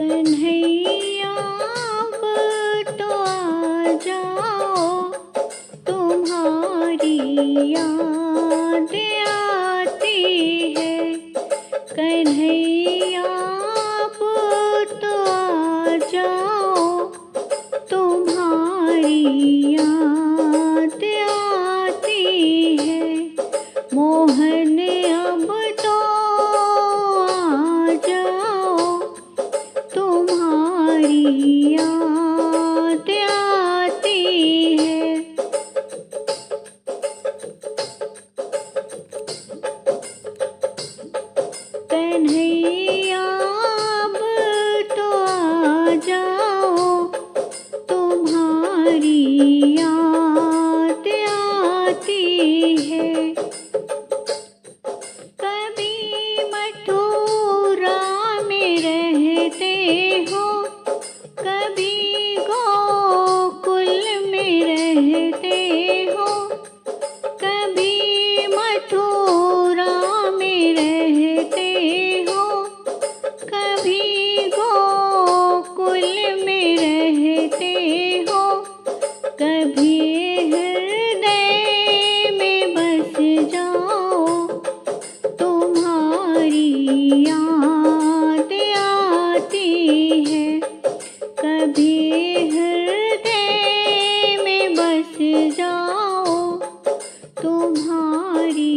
कन्हैया अब तो आ जाओ, तुम्हारी याद आती है। कन्हैया अब तो आ जाओ, तुम्हारी याद आती है। मोहन अब तो आ जाओ, तुम्हारी याद आती है। कन्हैया अब तो आ जाओ, तुम्हारी याद आती है। कभी मथुरा में रहते हो, कभी गोकुल में रहते हो। कभी मथुरा में रहते हो, कभी गोकुल में रहते हो। कभी हृदय में बस जाओ, तुम्हारी याद आती है। कभी हृदय में बस जाओ, तुम्हारी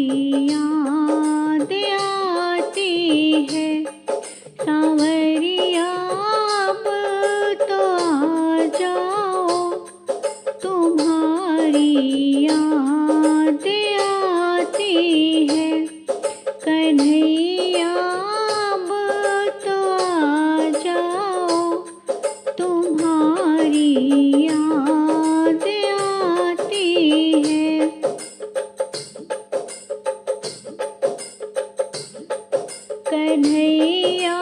याद आती है। सांवरिया अब तो आ जाओ, तुम्हारी याद आती है। कन्हैया अब तो आ जाओ, तुम्हारी याद आती है। कन्हैया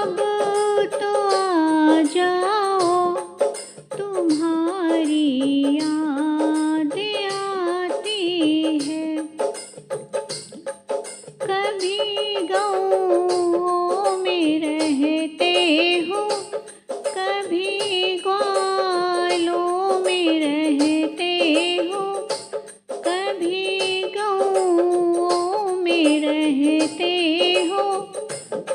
अब तो आ जाओ, तुम्हारी याद आती है। कभी गाँवों में रहते हो, कभी ग्वालों में रहते हो। कभी गाँवों में रहते हो,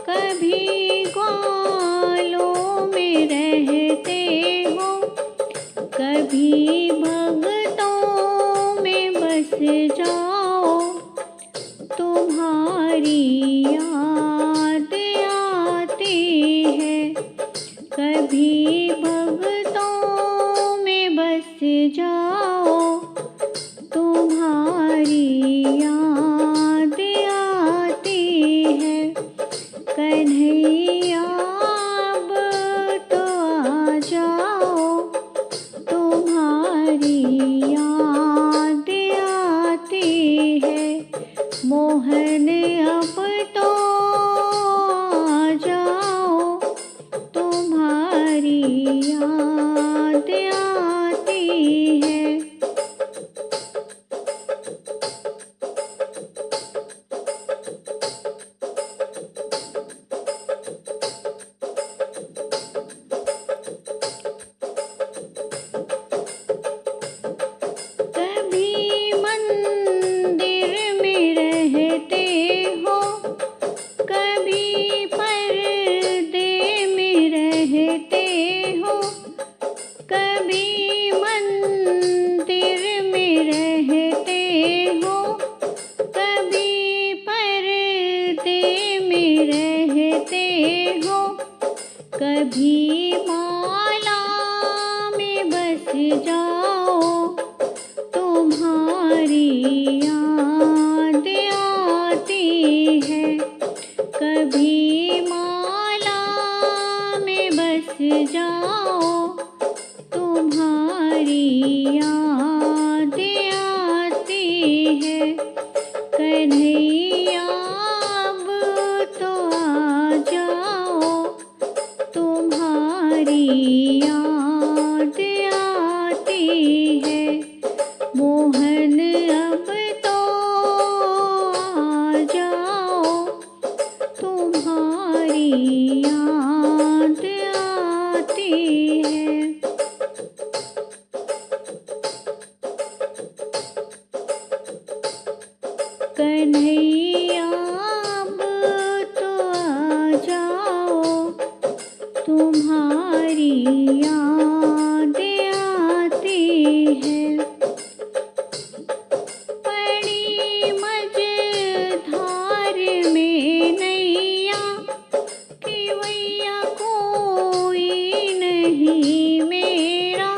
कभी ग्वालों में रहते हो। कभी भक्तों में बस जाओ, तुम्हारी याद आती है। कभी भक्तों में बस जाओ, तुम्हारी याद आती है। कन्हैया अब तो आ जाओ, तुम्हारी याद आती है। मोहन अब तो आ जाओ, तुम्हारी याद आती है। कभी मंदिर में रहते हो, कभी पर्दे में रहते हो। कभी मंदिर में रहते हो, कभी पर्दे में रहते हो। कभी माला में बस जाओ, तुम्हारी याद आती है। कभी माला में बस जाओ, तुम्हारी याद आती है। कन्हैया अब तो आ जाओ, तुम्हारी याद आती है। मोहन अब तो आ जाओ, तुम्हारी याद याद आती है। पड़ी मझधार में नैया, केवैया कोई नहीं मेरा।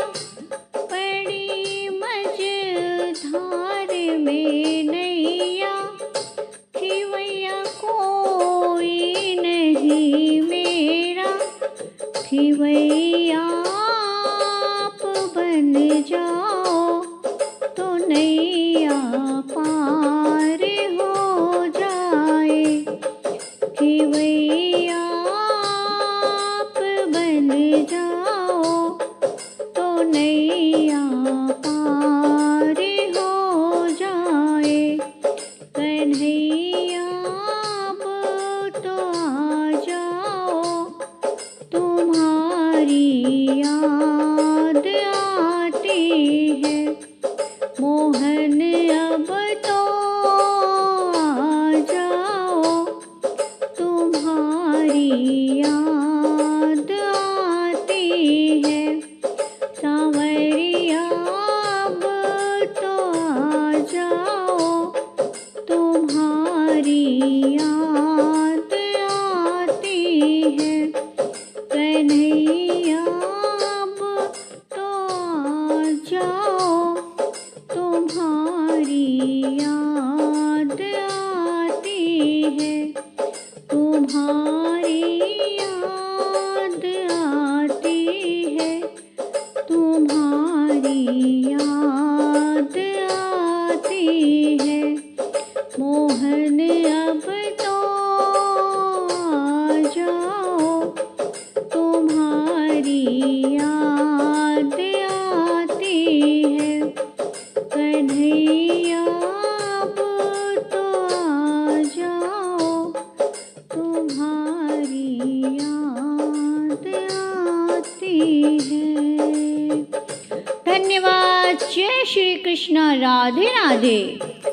पड़ी मझधार में नैया, केवैया कोई नहीं मेरा। केवैया आप बन जाओ तो नैया पार हो जाए। केवैया आप बन जाओ तो नैया पार हो जाए। कन्हैया अब तो आ जाओ, तुम्हारी याद आती है। मोहन अब तो आ जाओ, तुम्हारी याद आती है। सांवरिया अब तो आ जाओ, तुम्हारी याद आती है। कन्हैया अब तो आ जाओ, तुम्हारी याद आती है। तुम्हारी याद आती है। तुम्हारी याद आती है। मोहन अब तो आ जाओ, तुम्हारी याद आती है। कन्हैया अब तो आ जाओ, तुम्हारी याद आती है। धन्यवाद। जय श्री कृष्ण। राधे राधे।